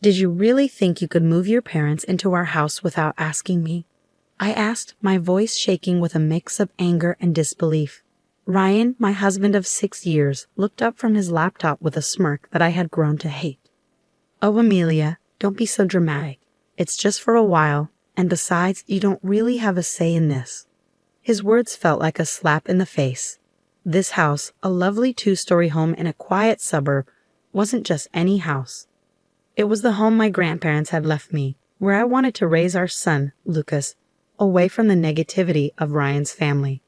Did you really think you could move your parents into our house without asking me? I asked, my voice shaking with a mix of anger and disbelief. Ryan, my husband of 6 years, looked up from his laptop with a smirk that I had grown to hate. Oh, Amelia, don't be so dramatic. It's just for a while, and besides, you don't really have a say in this. His words felt like a slap in the face. This house, a lovely 2-story home in a quiet suburb, wasn't just any house. It was the home my grandparents had left me, where I wanted to raise our son, Lucas, away from the negativity of Ryan's family.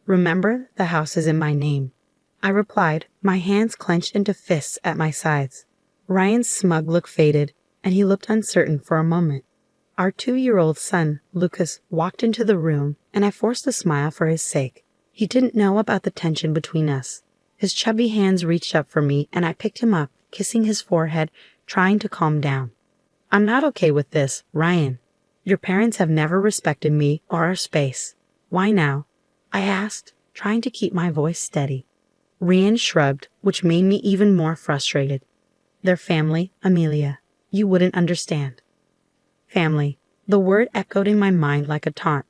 Remember, the house is in my name. I replied, my hands clenched into fists at my sides. Ryan's smug look faded, and he looked uncertain for a moment. Our 2-year-old son, Lucas, walked into the room, and I forced a smile for his sake. He didn't know about the tension between us. His chubby hands reached up for me, and I picked him up, kissing his forehead, trying to calm down. I'm not okay with this, Ryan. Your parents have never respected me or our space. Why now? I asked, trying to keep my voice steady. Ryan shrugged, which made me even more frustrated. Their family, Amelia. You wouldn't understand. Family. The word echoed in my mind like a taunt.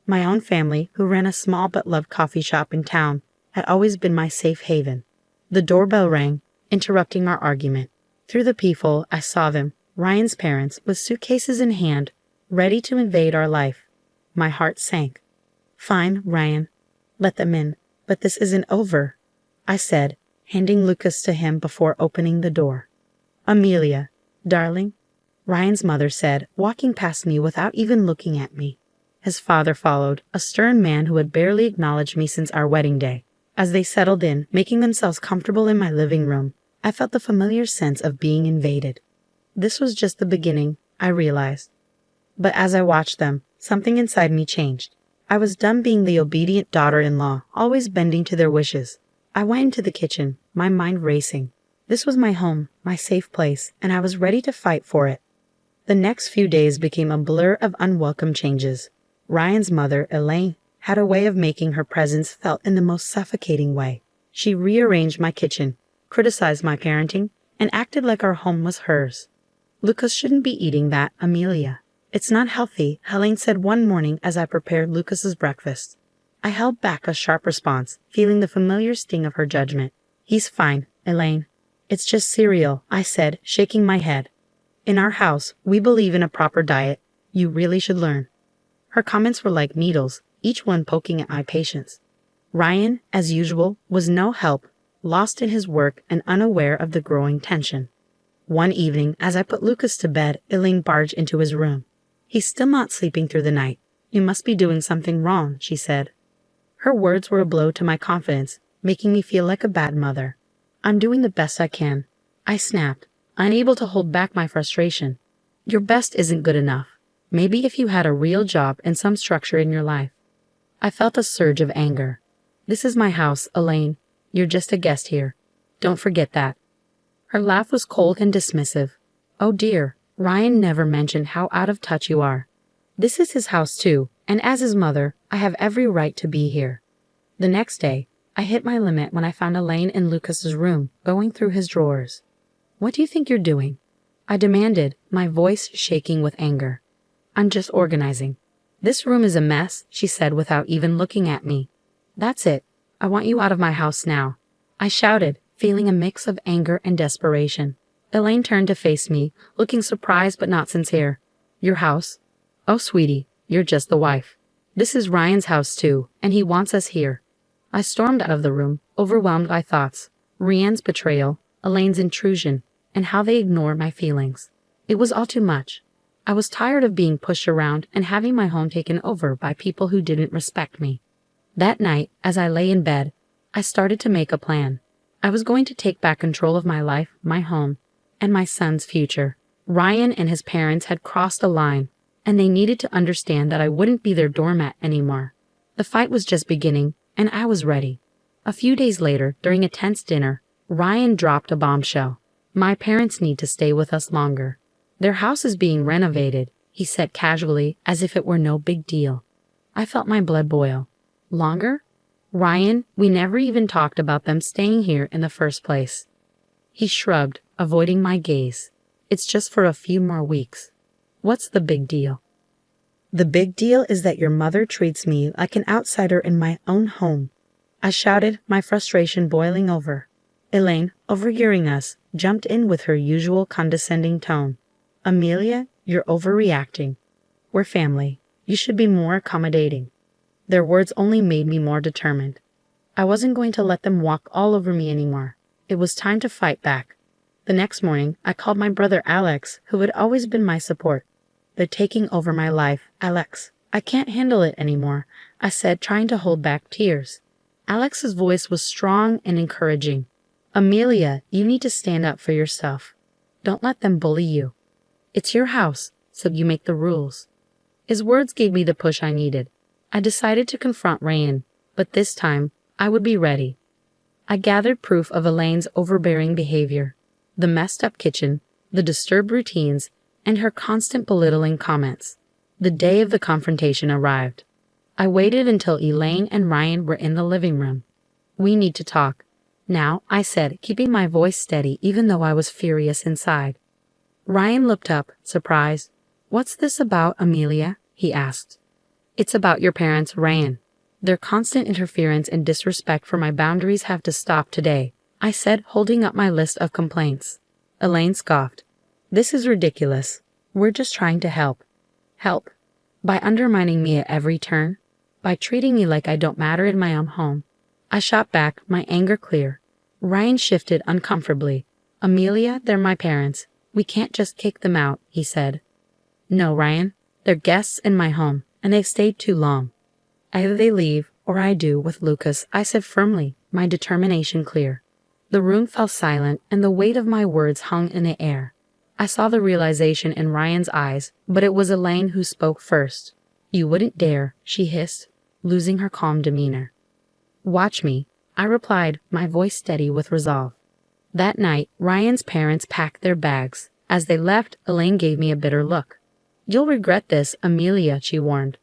My own family, who ran a small but loved coffee shop in town, had always been my safe haven. The doorbell rang, interrupting our argument. Through the peephole, I saw them, Ryan's parents, with suitcases in hand, ready to invade our life. My heart sank. Fine, Ryan. Let them in, but this isn't over, I said, handing Lucas to him before opening the door. Amelia, darling, Ryan's mother said, walking past me without even looking at me. His father followed, a stern man who had barely acknowledged me since our wedding day. As they settled in, making themselves comfortable in my living room, I felt the familiar sense of being invaded. This was just the beginning, I realized. But as I watched them, something inside me changed. I was done being the obedient daughter-in-law, always bending to their wishes. I went into the kitchen, my mind racing. This was my home, my safe place, and I was ready to fight for it. The next few days became a blur of unwelcome changes. Ryan's mother, Elaine, had a way of making her presence felt in the most suffocating way. She rearranged my kitchen, criticized my parenting, and acted like our home was hers. Lucas shouldn't be eating that, Amelia. It's not healthy, Helene said one morning as I prepared Lucas's breakfast. I held back a sharp response, feeling the familiar sting of her judgment. He's fine, Elaine. It's just cereal, I said, shaking my head. In our house, we believe in a proper diet. You really should learn. Her comments were like needles, each one poking at my patience. Ryan, as usual, was no help, lost in his work and unaware of the growing tension. One evening, as I put Lucas to bed, Elaine barged into his room. He's still not sleeping through the night. You must be doing something wrong, she said. Her words were a blow to my confidence, making me feel like a bad mother. I'm doing the best I can, I snapped, unable to hold back my frustration. Your best isn't good enough. Maybe if you had a real job and some structure in your life. I felt a surge of anger. This is my house, Elaine. You're just a guest here. Don't forget that. Her laugh was cold and dismissive. Oh dear, Ryan never mentioned how out of touch you are. This is his house too, and as his mother, I have every right to be here. The next day, I hit my limit when I found Elaine in Lucas's room, going through his drawers. What do you think you're doing? I demanded, my voice shaking with anger. I'm just organizing. This room is a mess, she said without even looking at me. That's it. I want you out of my house now, I shouted, feeling a mix of anger and desperation. Elaine turned to face me, looking surprised but not sincere. Your house? Oh, sweetie, you're just the wife. This is Ryan's house too, and he wants us here. I stormed out of the room, overwhelmed by thoughts. Ryan's betrayal, Elaine's intrusion, and how they ignored my feelings. It was all too much. I was tired of being pushed around and having my home taken over by people who didn't respect me. That night, as I lay in bed, I started to make a plan. I was going to take back control of my life, my home, and my son's future. Ryan and his parents had crossed a line, and they needed to understand that I wouldn't be their doormat anymore. The fight was just beginning, and I was ready. A few days later, during a tense dinner, Ryan dropped a bombshell. My parents need to stay with us longer. Their house is being renovated, he said casually, as if it were no big deal. I felt my blood boil. Longer? Ryan, we never even talked about them staying here in the first place. He shrugged, avoiding my gaze. It's just for a few more weeks. What's the big deal? The big deal is that your mother treats me like an outsider in my own home. I shouted, my frustration boiling over. Elaine, overhearing us, jumped in with her usual condescending tone. Amelia, you're overreacting. We're family. You should be more accommodating. Their words only made me more determined. I wasn't going to let them walk all over me anymore. It was time to fight back. The next morning, I called my brother Alex, who had always been my support. They're taking over my life, Alex. I can't handle it anymore, I said, trying to hold back tears. Alex's voice was strong and encouraging. Amelia, you need to stand up for yourself. Don't let them bully you. It's your house, so you make the rules. His words gave me the push I needed. I decided to confront Ryan, but this time, I would be ready. I gathered proof of Elaine's overbearing behavior, the messed up kitchen, the disturbed routines, and her constant belittling comments. The day of the confrontation arrived. I waited until Elaine and Ryan were in the living room. We need to talk. Now, I said, keeping my voice steady even though I was furious inside. Ryan looked up, surprised. What's this about, Amelia? He asked. It's about your parents, Ryan. Their constant interference and disrespect for my boundaries have to stop today, I said, holding up my list of complaints. Elaine scoffed. This is ridiculous. We're just trying to help. Help? By undermining me at every turn? By treating me like I don't matter in my own home? I shot back, my anger clear. Ryan shifted uncomfortably. Amelia, they're my parents. We can't just kick them out, he said. No, Ryan. They're guests in my home, and they've stayed too long. Either they leave, or I do with Lucas, I said firmly, my determination clear. The room fell silent, and the weight of my words hung in the air. I saw the realization in Ryan's eyes, but it was Elaine who spoke first. You wouldn't dare, she hissed, losing her calm demeanor. Watch me, I replied, my voice steady with resolve. That night, Ryan's parents packed their bags. As they left, Elaine gave me a bitter look. You'll regret this, Amelia, she warned.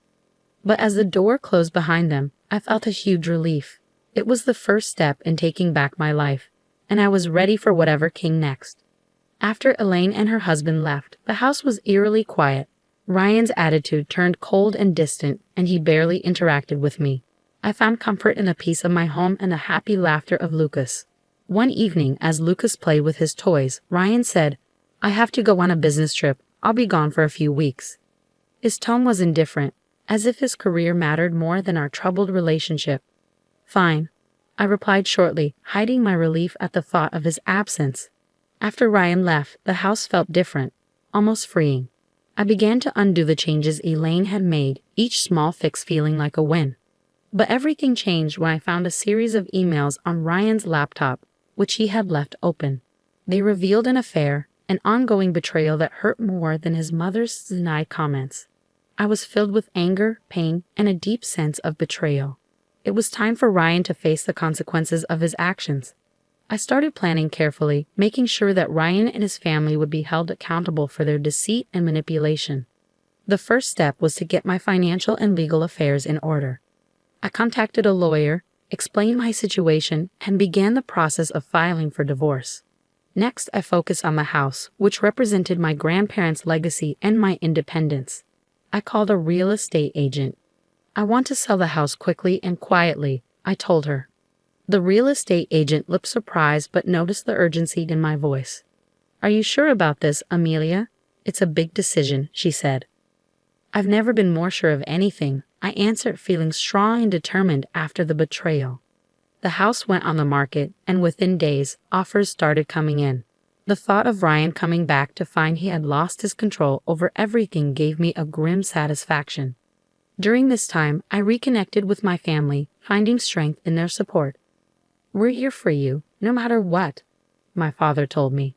But as the door closed behind them, I felt a huge relief. It was the first step in taking back my life, and I was ready for whatever came next. After Elaine and her husband left, the house was eerily quiet. Ryan's attitude turned cold and distant, and he barely interacted with me. I found comfort in the peace of my home and the happy laughter of Lucas. One evening, as Lucas played with his toys, Ryan said, I have to go on a business trip. I'll be gone for a few weeks. His tone was indifferent, as if his career mattered more than our troubled relationship. Fine, I replied shortly, hiding my relief at the thought of his absence. After Ryan left, the house felt different, almost freeing. I began to undo the changes Elaine had made, each small fix feeling like a win. But everything changed when I found a series of emails on Ryan's laptop, which he had left open. They revealed an affair, an ongoing betrayal that hurt more than his mother's denied comments. I was filled with anger, pain, and a deep sense of betrayal. It was time for Ryan to face the consequences of his actions. I started planning carefully, making sure that Ryan and his family would be held accountable for their deceit and manipulation. The first step was to get my financial and legal affairs in order. I contacted a lawyer, explained my situation, and began the process of filing for divorce. Next, I focused on the house, which represented my grandparents' legacy and my independence. I called a real estate agent. I want to sell the house quickly and quietly, I told her. The real estate agent looked surprised but noticed the urgency in my voice. Are you sure about this, Amelia? It's a big decision, she said. I've never been more sure of anything, I answered, feeling strong and determined after the betrayal. The house went on the market, and within days, offers started coming in. The thought of Ryan coming back to find he had lost his control over everything gave me a grim satisfaction. During this time, I reconnected with my family, finding strength in their support. We're here for you, no matter what, my father told me.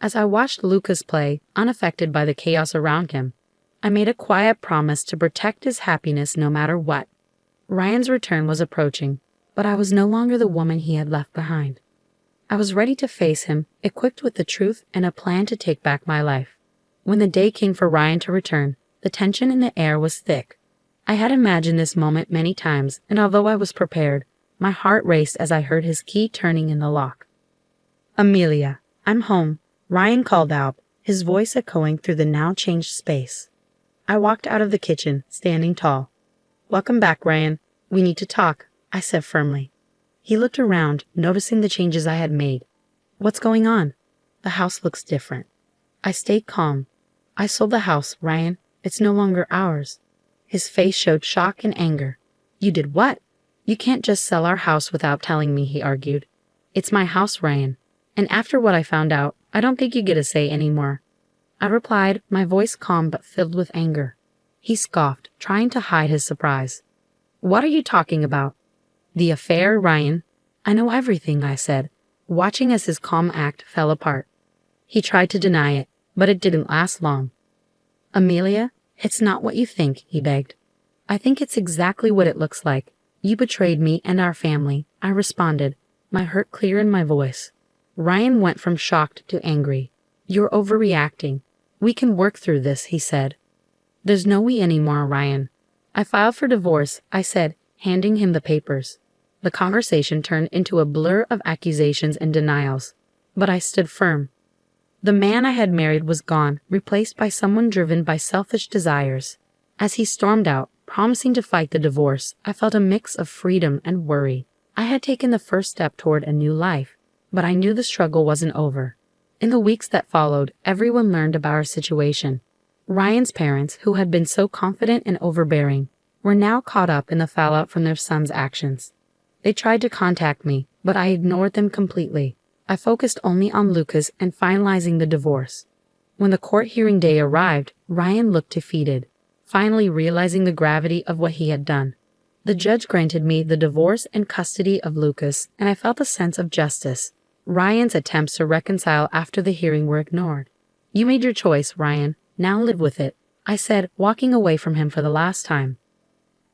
As I watched Lucas play, unaffected by the chaos around him, I made a quiet promise to protect his happiness no matter what. Ryan's return was approaching, but I was no longer the woman he had left behind. I was ready to face him, equipped with the truth and a plan to take back my life. When the day came for Ryan to return, the tension in the air was thick. I had imagined this moment many times, and although I was prepared, my heart raced as I heard his key turning in the lock. Amelia, I'm home, Ryan called out, his voice echoing through the now changed space. I walked out of the kitchen, standing tall. "Welcome back, Ryan. We need to talk," I said firmly. He looked around, noticing the changes I had made. "What's going on?" "The house looks different." I stayed calm. "I sold the house, Ryan. It's no longer ours." His face showed shock and anger. "You did what?" "You can't just sell our house without telling me," he argued. "It's my house, Ryan. And after what I found out, I don't think you get a say anymore." I replied, my voice calm but filled with anger. He scoffed, trying to hide his surprise. "What are you talking about?" "The affair, Ryan." "I know everything," I said, watching as his calm act fell apart. He tried to deny it, but it didn't last long. "Amelia, it's not what you think," he begged. "I think it's exactly what it looks like. You betrayed me and our family," I responded, my hurt clear in my voice. Ryan went from shocked to angry. "You're overreacting. We can work through this," he said. "There's no we anymore, Ryan." "I filed for divorce," I said, handing him the papers. The conversation turned into a blur of accusations and denials, but I stood firm. The man I had married was gone, replaced by someone driven by selfish desires. As he stormed out, promising to fight the divorce, I felt a mix of freedom and worry. I had taken the first step toward a new life, but I knew the struggle wasn't over. In the weeks that followed, everyone learned about our situation. Ryan's parents, who had been so confident and overbearing, were now caught up in the fallout from their son's actions. They tried to contact me, but I ignored them completely. I focused only on Lucas and finalizing the divorce. When the court hearing day arrived, Ryan looked defeated, finally realizing the gravity of what he had done. The judge granted me the divorce and custody of Lucas, and I felt a sense of justice. Ryan's attempts to reconcile after the hearing were ignored. "You made your choice, Ryan. Now live with it," I said, walking away from him for the last time.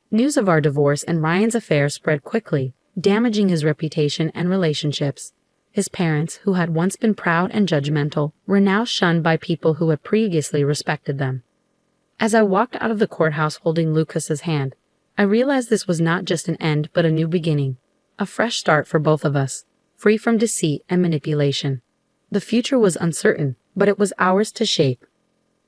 News of our divorce and Ryan's affair spread quickly, damaging his reputation and relationships. His parents, who had once been proud and judgmental, were now shunned by people who had previously respected them. As I walked out of the courthouse holding Lucas's hand, I realized this was not just an end but a new beginning, a fresh start for both of us, free from deceit and manipulation. The future was uncertain, but it was ours to shape.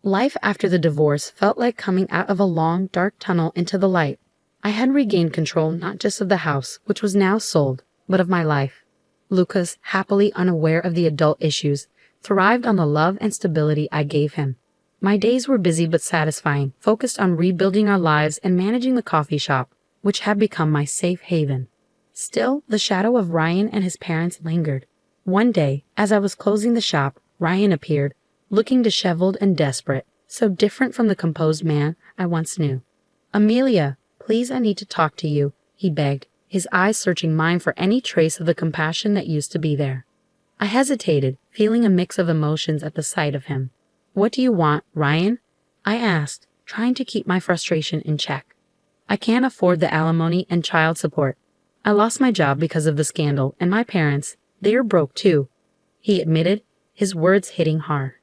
Life after the divorce felt like coming out of a long, dark tunnel into the light. I had regained control not just of the house, which was now sold, but of my life. Lucas, happily unaware of the adult issues, thrived on the love and stability I gave him. My days were busy but satisfying, focused on rebuilding our lives and managing the coffee shop, which had become my safe haven. Still, the shadow of Ryan and his parents lingered. One day, as I was closing the shop, Ryan appeared, looking disheveled and desperate, so different from the composed man I once knew. "Amelia, please, I need to talk to you," he begged, his eyes searching mine for any trace of the compassion that used to be there. I hesitated, feeling a mix of emotions at the sight of him. "What do you want, Ryan?" I asked, trying to keep my frustration in check. "I can't afford the alimony and child support. I lost my job because of the scandal, and my parents, they're broke too," he admitted, his words hitting hard.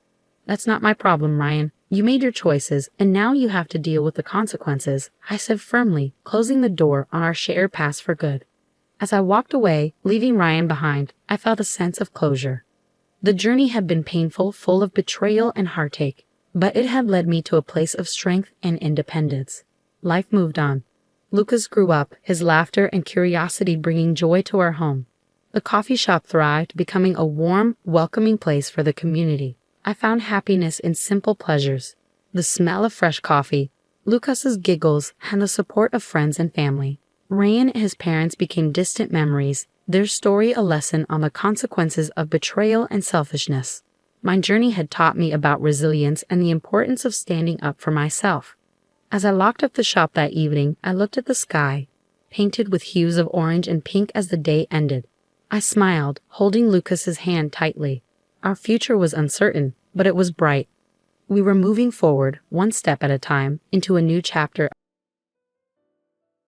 "That's not my problem, Ryan. You made your choices, and now you have to deal with the consequences," I said firmly, closing the door on our shared past for good. As I walked away, leaving Ryan behind, I felt a sense of closure. The journey had been painful, full of betrayal and heartache, but it had led me to a place of strength and independence. Life moved on. Lucas grew up, his laughter and curiosity bringing joy to our home. The coffee shop thrived, becoming a warm, welcoming place for the community. I found happiness in simple pleasures: the smell of fresh coffee, Lucas's giggles, and the support of friends and family. Ryan and his parents became distant memories, their story a lesson on the consequences of betrayal and selfishness. My journey had taught me about resilience and the importance of standing up for myself. As I locked up the shop that evening, I looked at the sky, painted with hues of orange and pink as the day ended. I smiled, holding Lucas's hand tightly. Our future was uncertain, but it was bright. We were moving forward, one step at a time, into a new chapter